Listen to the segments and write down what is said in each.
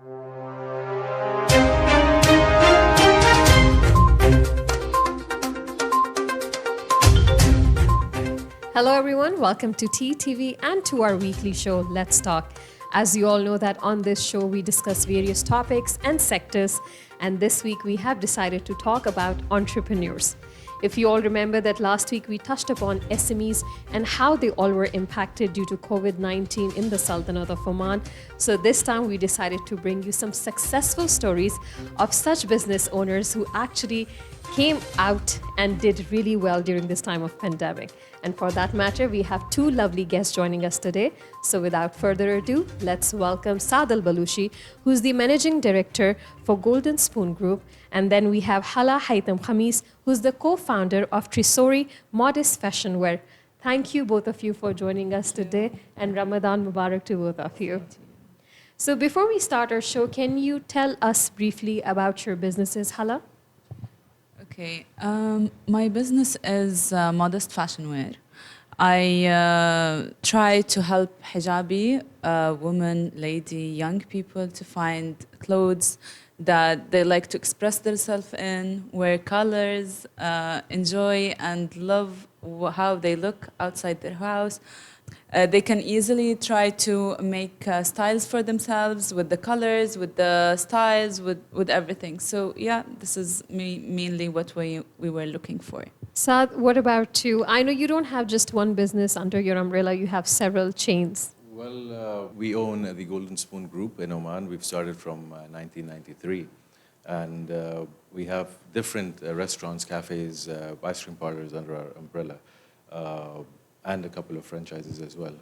Hello everyone, welcome to TTV and to our weekly show, Let's Talk. As you all know that on this show we discuss various topics and sectors, and this week we have decided to talk about entrepreneurs. If you all remember that last week we touched upon SMEs and how they all were impacted due to COVID-19 in the Sultanate of Oman. So this time we decided to bring you some successful stories of such business owners who actually came out and did really well during this time of pandemic. And for that matter, we have two lovely guests joining us today. So without further ado, let's welcome Saad Al-Balushi, who's the Managing Director for Golden Spoon Group. And then we have Hala Haytham Khamis, who's the co-founder of Trisori Modest Fashion Wear. Thank you both of you for joining us today, and Ramadan Mubarak to both of you. So before we start our show, can you tell us briefly about your businesses, Hala? Okay, my business is modest fashion wear. I try to help hijabi, women, lady, young people to find clothes that they like to express themselves in, wear colors, enjoy and love how they look outside their house. They can easily try to make styles for themselves with the colors, with the styles, with everything. So yeah, this is mainly what we were looking for. Saad, what about you? I know you don't have just one business under your umbrella, you have several chains. Well, we own the Golden Spoon Group in Oman. We've started from 1993. And we have different restaurants, cafes, ice cream parlors under our umbrella. And a couple of franchises as well.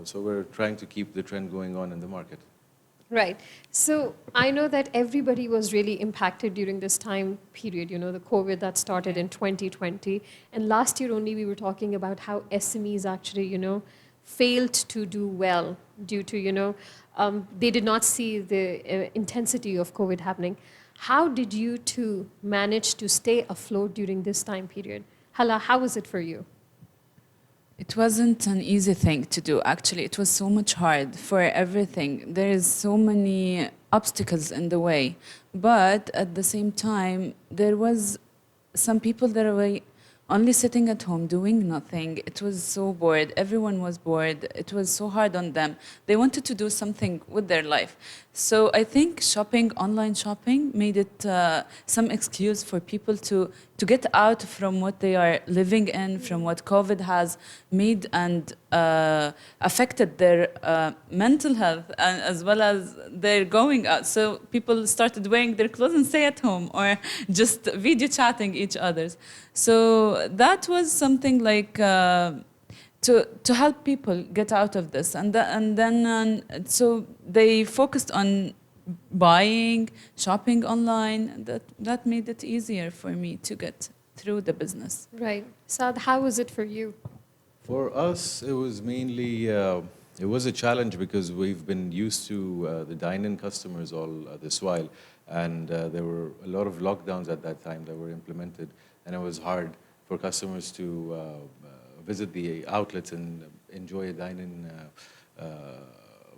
So we're trying to keep the trend going on in the market. Right. So I know that everybody was really impacted during this time period, you know, the COVID that started in 2020. And last year only we were talking about how SMEs actually, you know, failed to do well due to, you know, they did not see the intensity of COVID happening. How did you two manage to stay afloat during this time period? Hala, how was it for you? It wasn't an easy thing to do, actually. It was so much hard for everything. There is so many obstacles in the way. But at the same time, there was some people that were only sitting at home doing nothing. It was so bored. Everyone was bored. It was so hard on them. They wanted to do something with their life. So I think shopping, online shopping, made it some excuse for people to get out from what they are living in, from what COVID has made and affected their mental health as well as their going out. So people started wearing their clothes and stay at home or just video chatting each other's. So that was something like to help people get out of this. And then so they focused on buying, shopping online. That made it easier for me to get through the business. Right. Saad, how was it for you? For us, it was mainly, it was a challenge because we've been used to the dine-in customers all this while. And there were a lot of lockdowns at that time that were implemented. And it was hard for customers to visit the outlets and enjoy a dine-in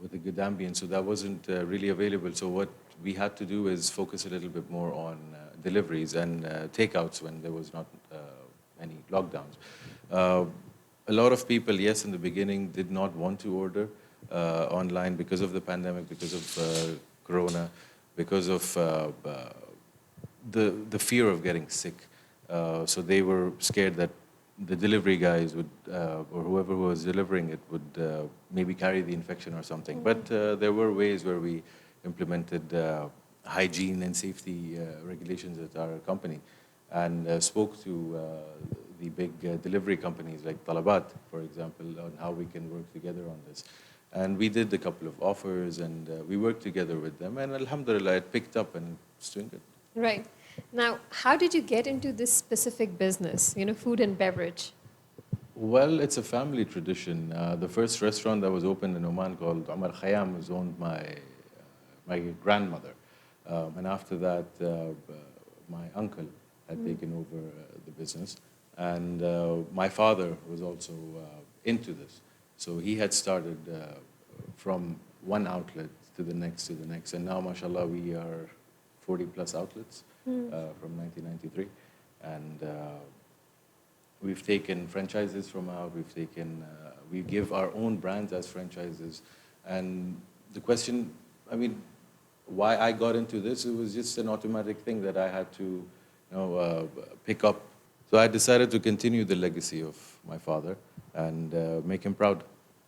with a good ambience. So that wasn't really available. So what we had to do is focus a little bit more on deliveries and takeouts when there was not any lockdowns. A lot of people, yes, in the beginning did not want to order online because of the pandemic, because of Corona, because of the fear of getting sick. So they were scared that the delivery guys would, or whoever was delivering it would maybe carry the infection or something. But there were ways where we implemented hygiene and safety regulations at our company and spoke to the big delivery companies like Talabat, for example, on how we can work together on this. And we did a couple of offers and we worked together with them, and alhamdulillah, it picked up and it's doing good. Right. Now, how did you get into this specific business, you know, food and beverage? Well, it's a family tradition. The first restaurant that was opened in Oman called Omar Khayyam was owned by my grandmother. And after that, my uncle had taken over the business. And my father was also into this. So he had started from one outlet to the next, to the next. And now, mashallah, we are 40 plus outlets from 1993. And we've taken franchises from out, we give our own brands as franchises. And the question, I mean, why I got into this, it was just an automatic thing that I had to, pick up. So I decided to continue the legacy of my father and make him proud.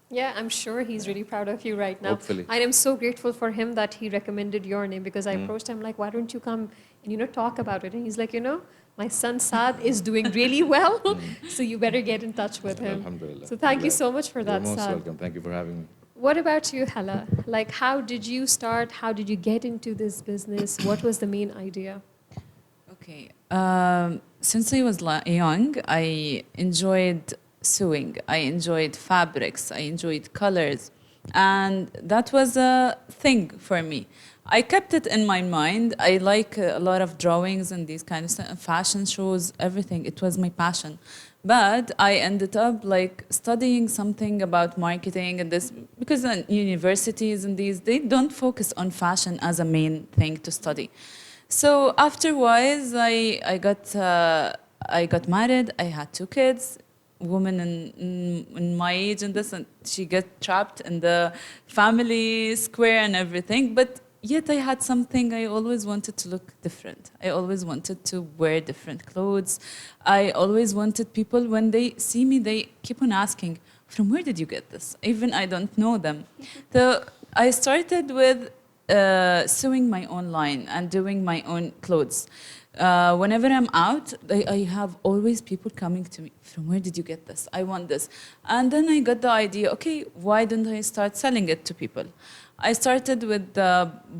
Yeah, I'm sure he's really proud of you right now. Hopefully. I am so grateful for him that he recommended your name because I approached him like, why don't you come and, talk about it? And he's like, my son Saad is doing really well, so you better get in touch with him. Alhamdulillah. So thank you Glad. so much for that, You're most Saad. welcome. Thank you for having me. What about you, Hala? Like, how did you start? How did you get into this business? What was the main idea? Okay. Since I was young, I enjoyed sewing. I enjoyed fabrics. I enjoyed colors. And that was a thing for me. I kept it in my mind. I like a lot of drawings and these kind of stuff, fashion shows, everything. It was my passion. But I ended up like studying something about marketing and this because in universities and these they don't focus on fashion as a main thing to study. So afterwards, I got married. I had 2 kids. Woman in my age and this, and she get trapped in the family square and everything. But yet I had something. I always wanted to look different. I always wanted to wear different clothes. I always wanted people when they see me, they keep on asking, "From where did you get this?" Even I don't know them. So I started with sewing my own line and doing my own clothes. Whenever I'm out, I have always people coming to me, "From where did you get this? I want this." And then I got the idea, okay, why don't I start selling it to people? I started with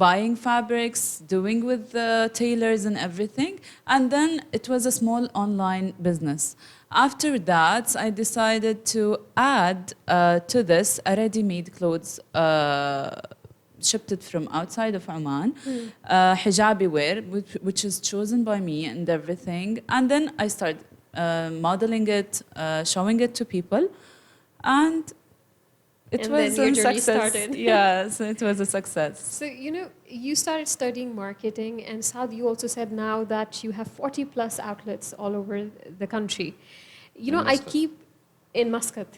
buying fabrics, doing with the tailors and everything. And then it was a small online business. After that, I decided to add to this a ready-made clothes shipped it from outside of Oman, hijabi wear, which is chosen by me and everything. And then I started modeling it, showing it to people, and it And was then your a journey success. started. Yes, it was a success. So, you started studying marketing, and Saad, you also said now that you have 40 plus outlets all over the country. In Muscat. In Muscat.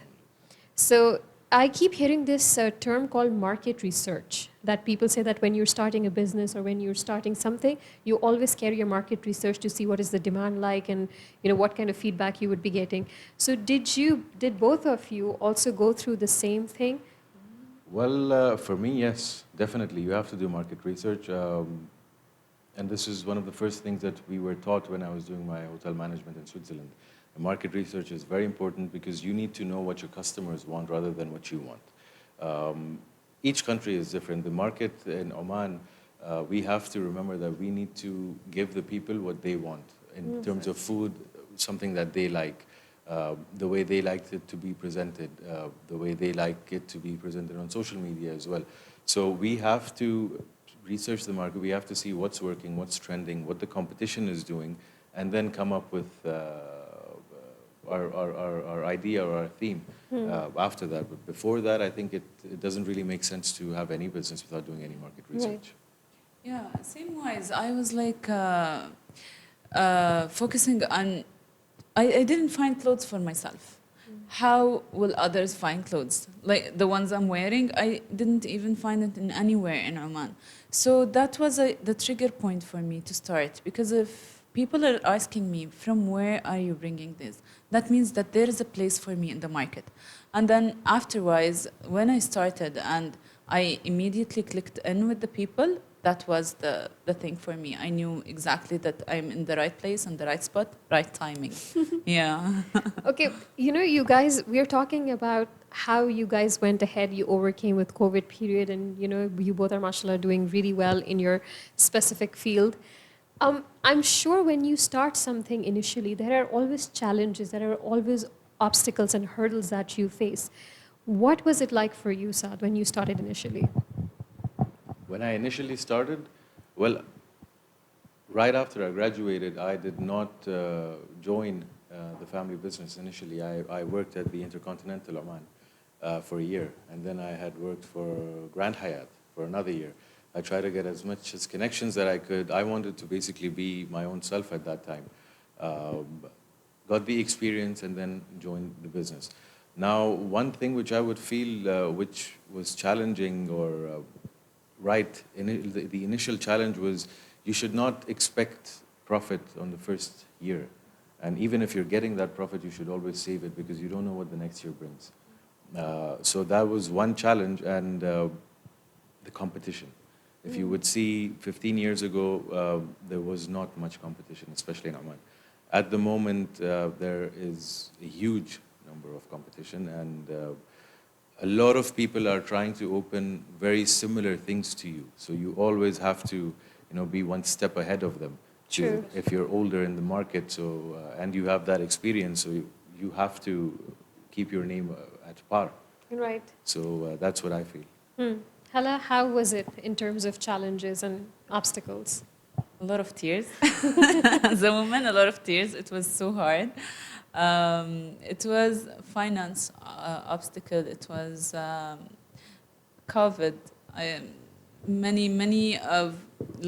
So, I keep hearing this term called market research, that people say that when you're starting a business or when you're starting something, you always carry your market research to see what is the demand like and what kind of feedback you would be getting. So did both of you also go through the same thing? Well, for me, yes, definitely. You have to do market research. And this is one of the first things that we were taught when I was doing my hotel management in Switzerland. Market research is very important because you need to know what your customers want rather than what you want. Each country is different. The market in Oman, we have to remember that we need to give the people what they want in terms of food, something that they like, the way they like it to be presented, the way they like it to be presented on social media as well. So we have to research the market. We have to see what's working, what's trending, what the competition is doing, and then come up with our idea or our theme after that. But before that, I think it doesn't really make sense to have any business without doing any market research. Yeah, same wise. I was like focusing on, I didn't find clothes for myself. How will others find clothes? Like the ones I'm wearing, I didn't even find it in anywhere in Oman. So that was the trigger point for me to start, because if people are asking me, "From where are you bringing this?" That means that there is a place for me in the market. And then afterwards, when I started and I immediately clicked in with the people, that was the thing for me. I knew exactly that I'm in the right place and the right spot, right timing. Yeah. Okay, you guys, we're talking about how you guys went ahead, you overcame with COVID period, and you both are, mashallah, doing really well in your specific field. I'm sure when you start something initially, there are always challenges, there are always obstacles and hurdles that you face. What was it like for you, Saad, when you started initially? When I initially started, well, right after I graduated, I did not join the family business initially. I worked at the Intercontinental Oman for a year, and then I had worked for Grand Hyatt for another year. I tried to get as much as connections that I could. I wanted to basically be my own self at that time. Um, got the experience and then joined the business. Now, one thing which I would feel which was challenging or the initial challenge was you should not expect profit on the first year. And even if you're getting that profit, you should always save it because you don't know what the next year brings. So that was one challenge, and the competition. If you would see 15 years ago, there was not much competition, especially in Oman. At the moment, there is a huge number of competition, and a lot of people are trying to open very similar things to you. So you always have to, be one step ahead of them. True. If you're older in the market, so and you have that experience, so you have to keep your name at par. Right. So that's what I feel. Hala, how was it in terms of challenges and obstacles? A lot of tears. As a woman, a lot of tears. It was so hard. It was finance obstacle. It was COVID. Many of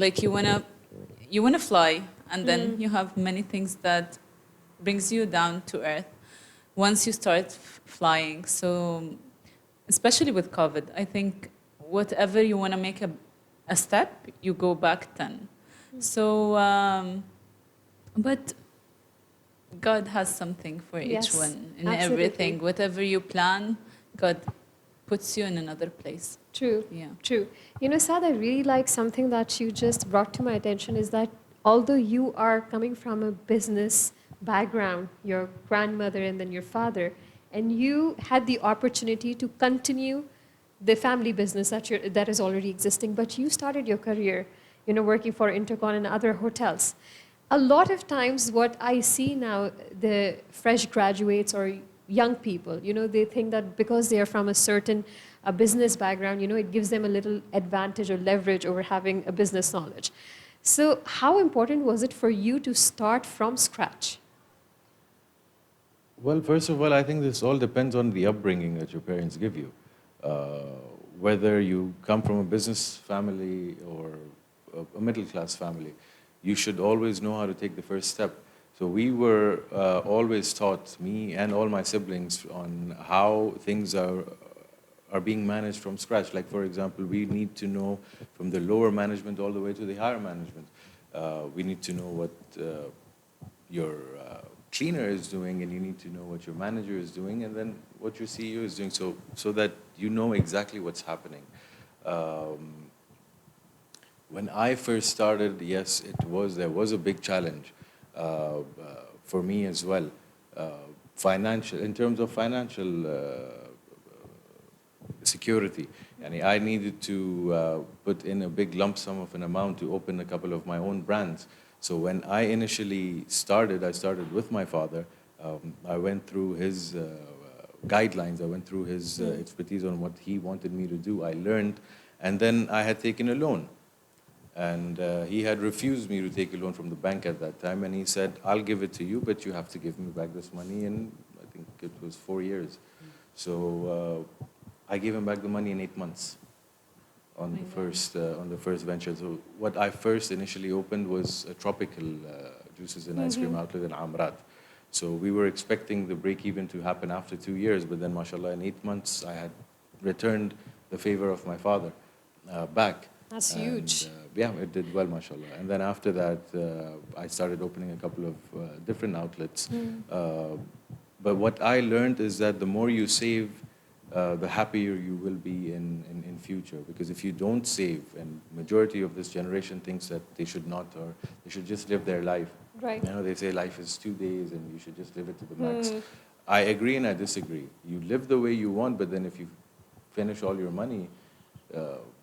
like you wanna fly, and then you have many things that brings you down to earth once you start flying. So especially with COVID, I think whatever you want to make a step, you go back 10. So, but God has something for Yes, each one in absolutely. everything. Whatever you plan, God puts you in another place. True. Yeah. True. Saad, I really like something that you just brought to my attention is that although you are coming from a business background, your grandmother and then your father, and you had the opportunity to continue the family business that is already existing, but you started your career, working for Intercon and other hotels. A lot of times what I see now, the fresh graduates or young people, they think that because they are from a certain business background, it gives them a little advantage or leverage over having a business knowledge. So how important was it for you to start from scratch? Well, first of all, I think this all depends on the upbringing that your parents give you. Whether you come from a business family or a middle class family, you should always know how to take the first step. So we were always taught, me and all my siblings, on how things are being managed from scratch. Like, for example, we need to know from the lower management all the way to the higher management. We need to know what your cleaner is doing, and you need to know what your manager is doing, and then what your CEO is doing, so that you know exactly what's happening. When I first started, yes, there was a big challenge for me as well. In terms of financial security. I needed to put in a big lump sum of an amount to open a couple of my own brands. So when I initially started, I started with my father. I went through his guidelines. I went through his expertise on what he wanted me to do. I learned, and then I had taken a loan. And he had refused me to take a loan from the bank at that time, and he said, I'll give it to you, but you have to give me back this money in, I think it was 4 years. So I gave him back the money in 8 months on the first venture. So what I first initially opened was a tropical juices and ice cream outlet in Amrat. So we were expecting the break even to happen after 2 years, but then mashallah in 8 months I had returned the favor of my father back. That's huge. Yeah, it did well, mashallah. And then after that, I started opening a couple of different outlets. But what I learned is that the more you save, the happier you will be in future. Because if you don't save, and majority of this generation thinks that they should not, or they should just live their life. Right. They say life is 2 days and you should just live it to the max. I agree and I disagree. You live the way you want, but then if you finish all your money,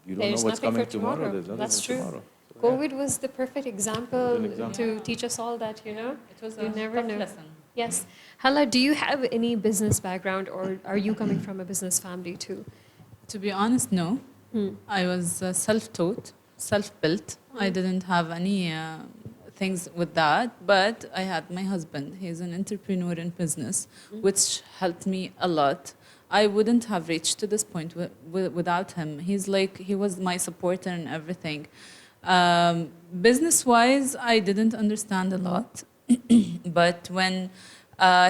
you don't know what's coming tomorrow. There's nothing That's for true. tomorrow. So, COVID was the perfect example, example. to teach us all that, It was you a never tough know. lesson. Yes. Hala, do you have any business background, or are you coming from a business family too? To be honest, no. I was self-taught, self-built. I didn't have any things with that, but I had my husband. He's an entrepreneur in business, which helped me a lot. I wouldn't have reached to this point without him. He was my supporter and everything. Business wise, I didn't understand a lot, but when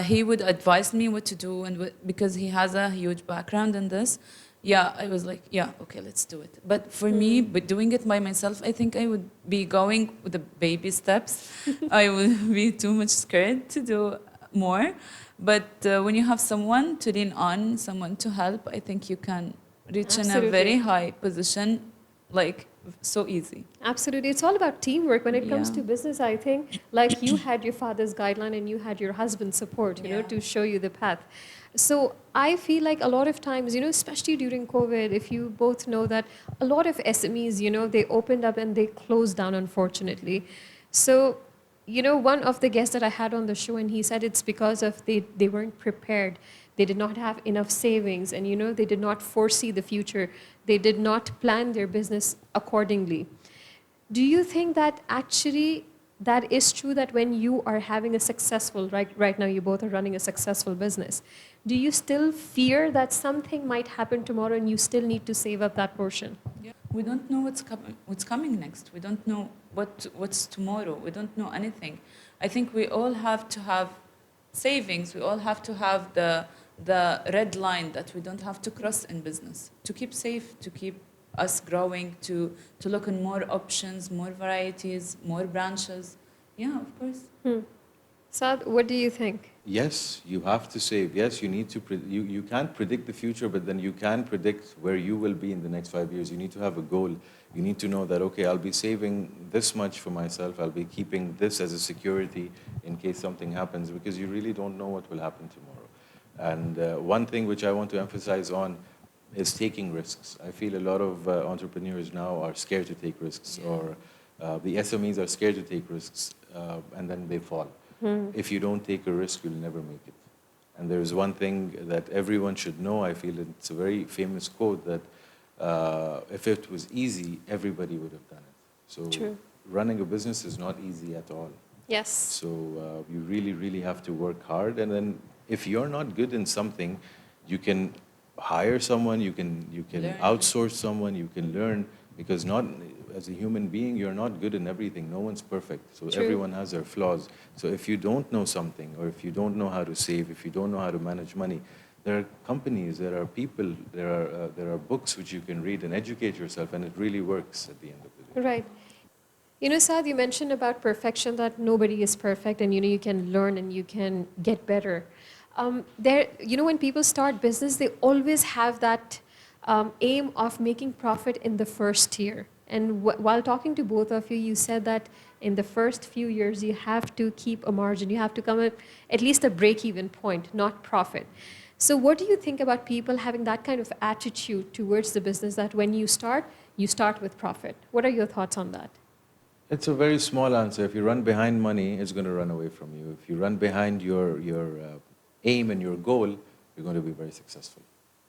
he would advise me what to do, and because he has a huge background in this, yeah, I was like, yeah, okay, let's do it. But for me, but doing it by myself, I think I would be going with the baby steps. I would be too much scared to do more. But when you have someone to lean on, someone to help, I think you can reach in a very Absolutely. high position, like so easy. Absolutely. It's all about teamwork when it comes Yeah. to business, I think. Like you had your father's guideline and you had your husband's support, Yeah. to show you the path. So I feel like a lot of times, especially during COVID, if you both know that a lot of SMEs, they opened up and they closed down, unfortunately. So, one of the guests that I had on the show, and he said it's because of they weren't prepared. They did not have enough savings, and they did not foresee the future. They did not plan their business accordingly. Do you think that actually that is true, that when you are having a successful, right now you both are running a successful business, do you still fear that something might happen tomorrow and you still need to save up that portion? Yeah. We don't know what's coming next. We don't know what's tomorrow. We don't know anything. I think we all have to have savings. We all have to have the red line that we don't have to cross in business to keep safe, to keep us growing, to look in more options, more varieties, more branches. Yeah, of course. Saad, what do you think? Yes, you have to save. Yes, you need to. You can't predict the future, but then you can predict where you will be in the next 5 years. You need to have a goal. You need to know that, okay, I'll be saving this much for myself. I'll be keeping this as a security in case something happens, because you really don't know what will happen tomorrow. And one thing which I want to emphasize on is taking risks. I feel a lot of entrepreneurs now are scared to take risks, or the SMEs are scared to take risks, and then they fall. If you don't take a risk, you'll never make it. And there's one thing that everyone should know, I feel it's a very famous quote, that if it was easy, everybody would have done it. So True. running a business is not easy at all. Yes. So you really, really have to work hard. And then if you're not good in something, you can hire someone, you can Learn. outsource someone, you can learn, because not as a human being, you're not good in everything. No one's perfect. So True. everyone has their flaws. So if you don't know something, or if you don't know how to save, if you don't know how to manage money, there are companies, there are people, there are books which you can read and educate yourself, and it really works at the end of the day. Right. Saad, you mentioned about perfection, that nobody is perfect, and you can learn and you can get better. When people start business, they always have that aim of making profit in the first year. And while talking to both of you, you said that in the first few years, you have to keep a margin. You have to come at least a break-even point, not profit. So what do you think about people having that kind of attitude towards the business, that when you start with profit? What are your thoughts on that? It's a very small answer. If you run behind money, it's going to run away from you. If you run behind your aim and your goal, you're going to be very successful.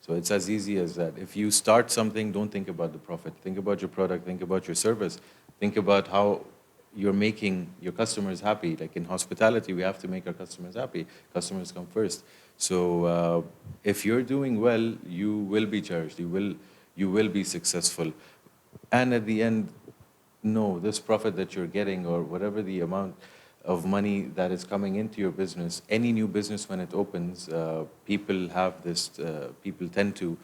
So it's as easy as that. If you start something, don't think about the profit. Think about your product, think about your service, think about how you're making your customers happy. Like in hospitality, we have to make our customers happy. Customers come first. So if you're doing well, you will be cherished. You will be successful. And at the end, no, this profit that you're getting, or whatever the amount of money that is coming into your business, any new business when it opens, people tend to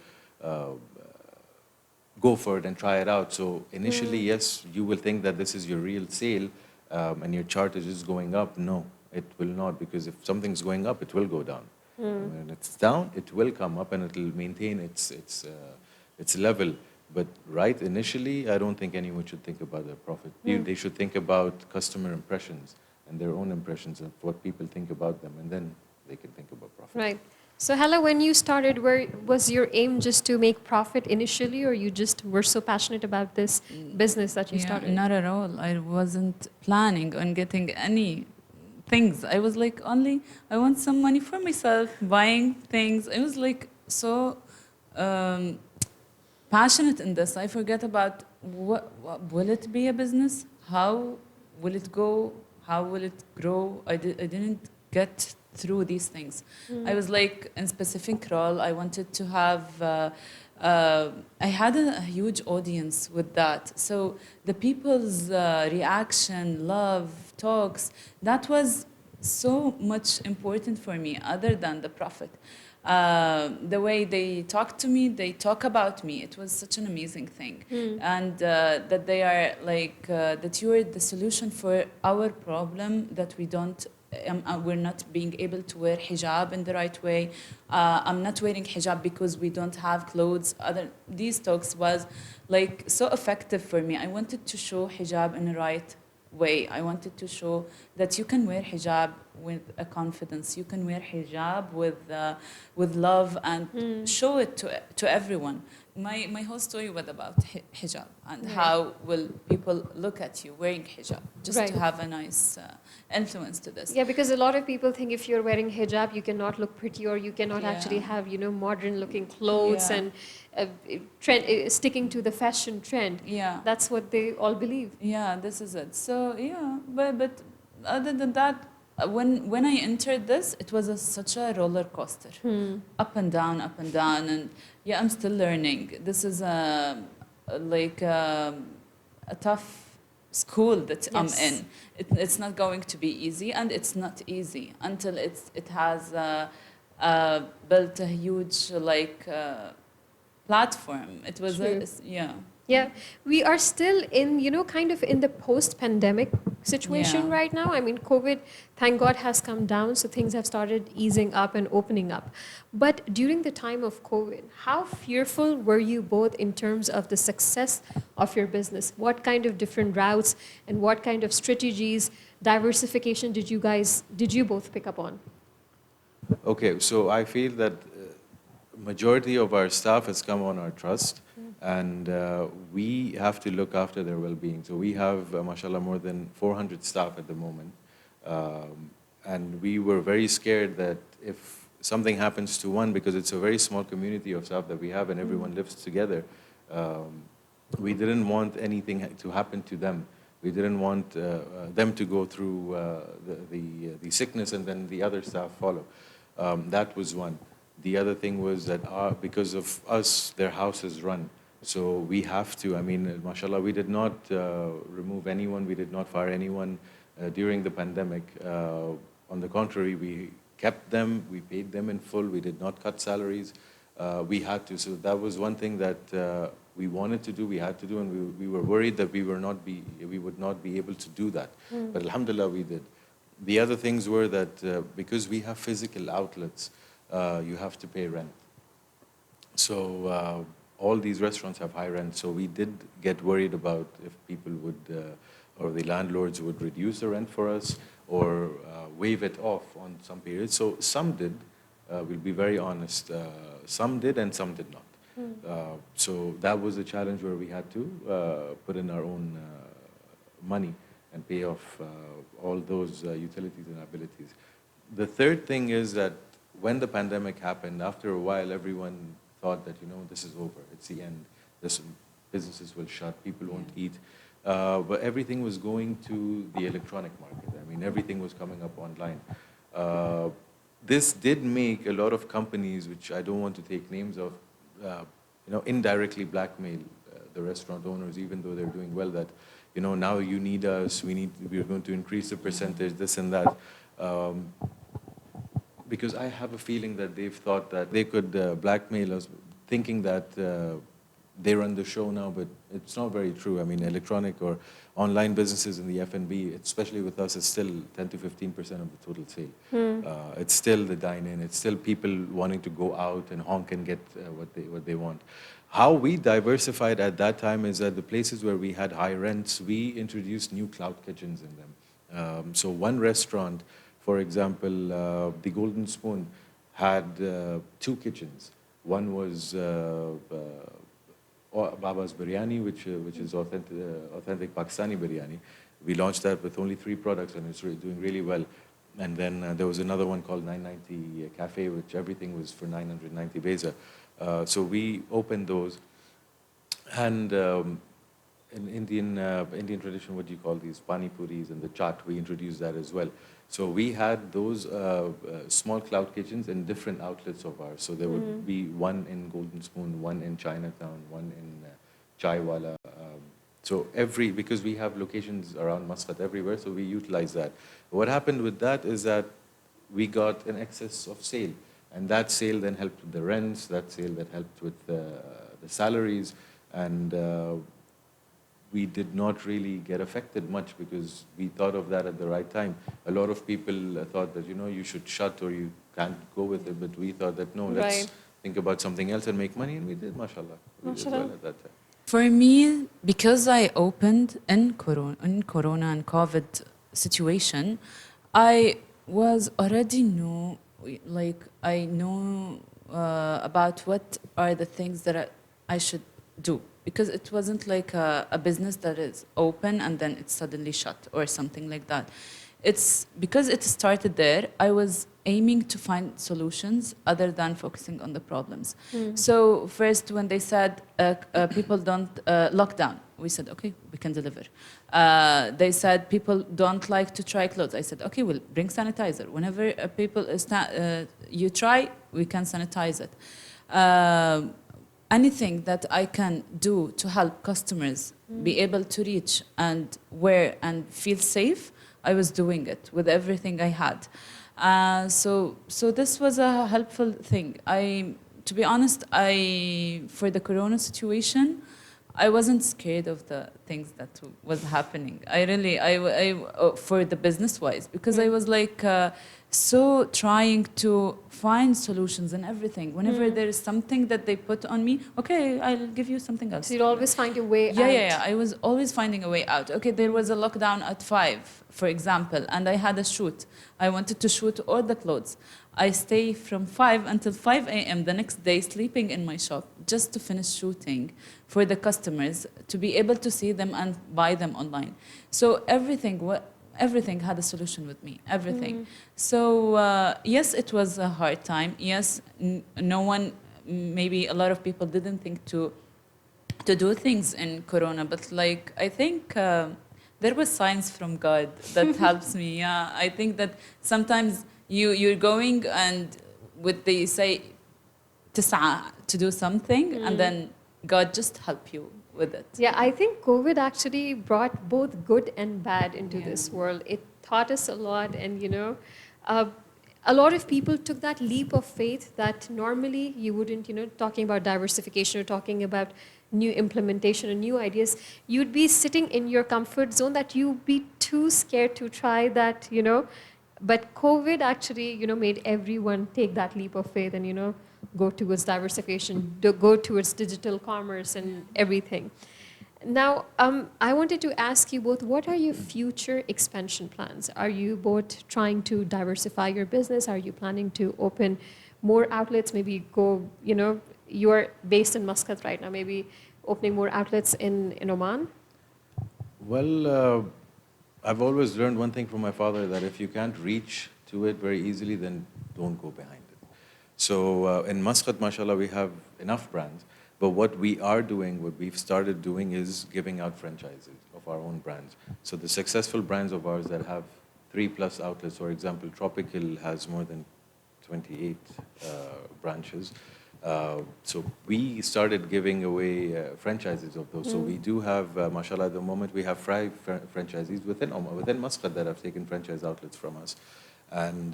go for it and try it out. So initially, yes, you will think that this is your real sale, and your chart is just going up. No, it will not, because if something's going up, it will go down. When it's down, it will come up, and it will maintain its level. But right initially, I don't think anyone should think about their profit. They should think about customer impressions and their own impressions of what people think about them, and then they can think about profit. Right. So, Hella, when you started, was your aim just to make profit initially, or you just were so passionate about this business that you started? Not at all. I wasn't planning on getting any things. I was like, only I want some money for myself, buying things. I was like so passionate in this. I forget about what will it be a business? How will it go? How will it grow? I didn't get through these things. I was like in specific role. I wanted to have. I had a huge audience with that. So the people's reaction, love, talks, that was so much important for me other than the profit. The way they talk to me, they talk about me. It was such an amazing thing. And that they are like, that you are the solution for our problem that we don't we're not being able to wear hijab in the right way. I'm not wearing hijab because we don't have clothes. These talks was like so effective for me. I wanted to show hijab in the right way. I wanted to show that you can wear hijab with a confidence. You can wear hijab with love and show it to everyone. My whole story was about hijab and Right. how will people look at you wearing hijab, just Right. to have a nice influence to this. Yeah, because a lot of people think if you're wearing hijab, you cannot look pretty, or you cannot actually Yeah. have, modern looking clothes Yeah. and sticking to the fashion trend. Yeah. That's what they all believe. Yeah, this is it. So yeah, but other than that, when I entered this, it was such a roller coaster, up and down, and yeah, I'm still learning. This is like a tough school that I'm Yes. in. It's not going to be easy, and it's not easy until it has built a huge like platform. It was True. yeah. Yeah, we are still in, kind of in the post-pandemic situation Yeah. right now. I mean, COVID, thank God, has come down, so things have started easing up and opening up. But during the time of COVID, how fearful were you both in terms of the success of your business? What kind of different routes and what kind of strategies, diversification did you both pick up on? Okay, so I feel that majority of our staff has come on our trust, and we have to look after their well-being. So we have, mashallah, more than 400 staff at the moment, and we were very scared that if something happens to one, because it's a very small community of staff that we have, and everyone lives together, we didn't want anything to happen to them. We didn't want them to go through the sickness and then the other staff follow. That was one. The other thing was that because of us, their house is run. So we have to, I mean, mashallah, we did not remove anyone, we did not fire anyone during the pandemic. On the contrary, we kept them, we paid them in full, we did not cut salaries. We had to, so that was one thing that we wanted to do, we had to do, and we were worried that we would not be able to do that. But alhamdulillah, we did. The other things were that because we have physical outlets, you have to pay rent. So all these restaurants have high rent, so we did get worried about if people would, or the landlords would reduce the rent for us or waive it off on some periods. So some did, we'll be very honest, some did and some did not. So that was a challenge where we had to put in our own money and pay off all those utilities and abilities. The third thing is that when the pandemic happened, after a while, everyone thought that, this is over, it's the end. Businesses will shut, people won't eat. But everything was going to the electronic market. I mean, everything was coming up online. This did make a lot of companies, which I don't want to take names of, indirectly blackmail the restaurant owners, even though they're doing well, that, now you need us, we're going to increase the percentage, this and that. Because I have a feeling that they've thought that they could blackmail us, thinking that they run the show now, but it's not very true. I mean, electronic or online businesses in the F&B, especially with us, is still 10 to 15% of the total sale. It's still the dine-in. It's still people wanting to go out and honk and get what they want. How we diversified at that time is that the places where we had high rents, we introduced new cloud kitchens in them. So one restaurant, for example, the Golden Spoon had 2 kitchens. One was Baba's Biryani, which is authentic Pakistani biryani. We launched that with only 3 products, and it's doing really well. And then there was another one called 990 Cafe, which everything was for 990 Beza. So we opened those. And in Indian tradition, what do you call these pani puris and the chaat? We introduced that as well. So we had those small cloud kitchens in different outlets of ours. So there would be one in Golden Spoon, one in Chinatown, one in Chaiwala. So because we have locations around Muscat everywhere, so we utilize that. What happened with that is that we got an excess of sale, and that sale then helped with the rents. That sale that helped with the salaries, and we did not really get affected much because we thought of that at the right time. A lot of people thought that, you should shut or you can't go with it, but we thought that, no, let's Right. think about something else and make money, and we did, mashallah. We did Mashallah. well at that time. For me, because I opened in Corona and COVID situation, I was already know, like I know about what are the things that I should do. Because it wasn't like a business that is open and then it's suddenly shut or something like that. It's because it started there, I was aiming to find solutions other than focusing on the problems. So first, when they said people don't lock down, we said, okay, we can deliver. They said people don't like to try clothes. I said, okay, we'll bring sanitizer. Whenever you try, we can sanitize it. Anything that I can do to help customers be able to reach and wear and feel safe, I was doing it with everything I had. So this was a helpful thing. To be honest, for the Corona situation, I wasn't scared of the things that was happening. For the business wise, because I was like so trying to find solutions and everything. Whenever there is something that they put on me, okay, I'll give you something else. So you'd always find your way Yeah, out. yeah. I was always finding a way out. Okay, there was a lockdown at 5, for example, and I had a shoot. I wanted to shoot all the clothes. I stay from 5 until 5 a.m. the next day sleeping in my shop just to finish shooting for the customers to be able to see them and buy them online. So everything had a solution with me, everything. So yes, it was a hard time. Yes, no one, maybe a lot of people didn't think to do things in Corona, but like I think there was signs from God that helps me. Yeah, I think that sometimes you're going and they say to do something, and then God just help you with it. Yeah, I think COVID actually brought both good and bad into this world. It taught us a lot, and uh, a lot of people took that leap of faith that normally you wouldn't. Talking about diversification or talking about new implementation and new ideas, you'd be sitting in your comfort zone that you'd be too scared to try that. But COVID actually, made everyone take that leap of faith and go towards diversification, go towards digital commerce and everything. Now, I wanted to ask you both, what are your future expansion plans? Are you both trying to diversify your business? Are you planning to open more outlets? Maybe you're based in Muscat right now, maybe opening more outlets in Oman? Well, I've always learned one thing from my father, that if you can't reach to it very easily, then don't go behind it. So in Muscat, mashallah, we have enough brands. But what we've started doing is giving out franchises of our own brands. So the successful brands of ours that have 3+ outlets, for example, Tropical has more than 28 branches. So we started giving away franchises of those. So we do have, mashallah, at the moment we have 5 franchisees within Muscat that have taken franchise outlets from us, and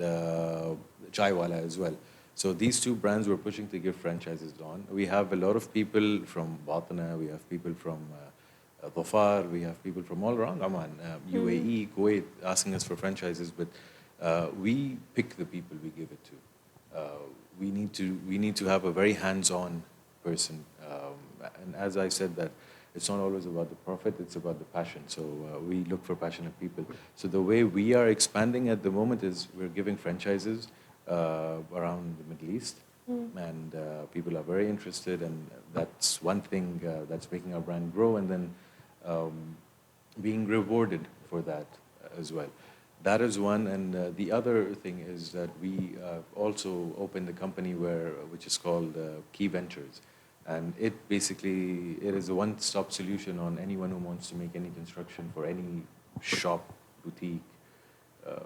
Chaiwala as well. So these 2 brands we're pushing to give franchises on. We have a lot of people from Batna, we have people from Dhofar, we have people from all around Oman, UAE, Kuwait, asking us for franchises, but we pick the people we give it to. We need to have a very hands-on person. And as I said, that it's not always about the profit, it's about the passion. So we look for passionate people. So the way we are expanding at the moment is we're giving franchises around the Middle East. And people are very interested, and that's one thing that's making our brand grow, and then being rewarded for that as well. That is one, and the other thing is that we also opened a company which is called Key Ventures. And it basically, it is a one-stop solution on anyone who wants to make any construction for any shop, boutique, uh,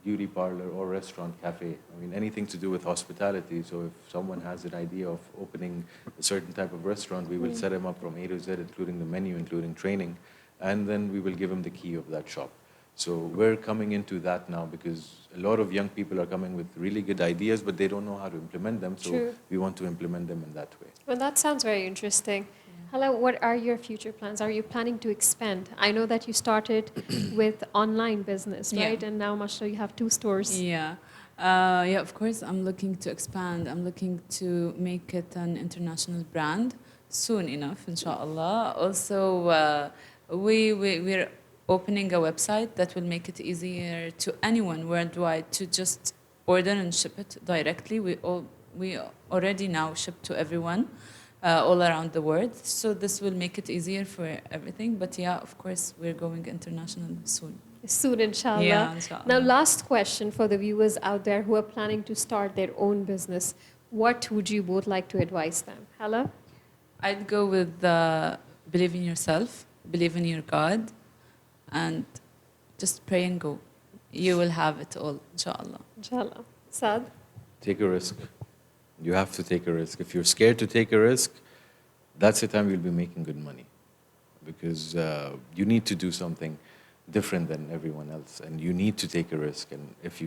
beauty parlor or restaurant, cafe. I mean, anything to do with hospitality. So if someone has an idea of opening a certain type of restaurant, we will set him up from A to Z, including the menu, including training, and then we will give him the key of that shop. So we're coming into that now because a lot of young people are coming with really good ideas, but they don't know how to implement them. So True. we want to implement them in that way. Well, that sounds very interesting. Hello, what are your future plans? Are you planning to expand? I know that you started with online business, Yeah. right? And now, mashallah, you have 2 stores. Yeah. Yeah, of course, I'm looking to expand. I'm looking to make it an international brand soon enough, inshallah. Also, we're opening a website that will make it easier to anyone worldwide to just order and ship it directly. We already now ship to everyone all around the world. So this will make it easier for everything. But yeah, of course, we're going international soon. Soon, inshallah. Yeah, inshallah. Now, last question for the viewers out there who are planning to start their own business. What would you both like to advise them? Hello? I'd go with believe in yourself, believe in your God, and just pray and go. You will have it all, inshallah. Inshallah. Saad? Take a risk. You have to take a risk. If you're scared to take a risk, that's the time you'll be making good money. Because you need to do something different than everyone else, and you need to take a risk. And if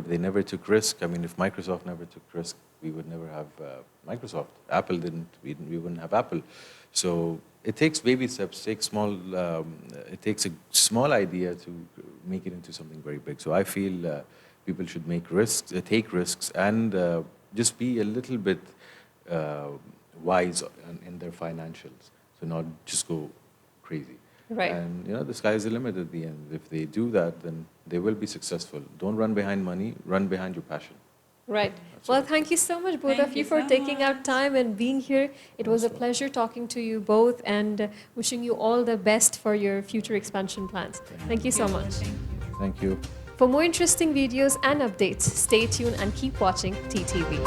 they never took risk, I mean, if Microsoft never took risk, we would never have Microsoft. Apple didn't, we wouldn't have Apple. So it takes baby steps, it takes a small idea to make it into something very big. So I feel people should take risks, and just be a little bit wise in their financials. So not just go crazy. Right. And the sky is the limit at the end. If they do that, then they will be successful. Don't run behind money, run behind your passion. Right. That's Well, right. thank you so much, both Thank of you, you for so taking out much. time and being here. It was a Awesome. pleasure talking to you both, and wishing you all the best for your future expansion plans. Thank you so much. Thank you. For more interesting videos and updates, stay tuned and keep watching TTV.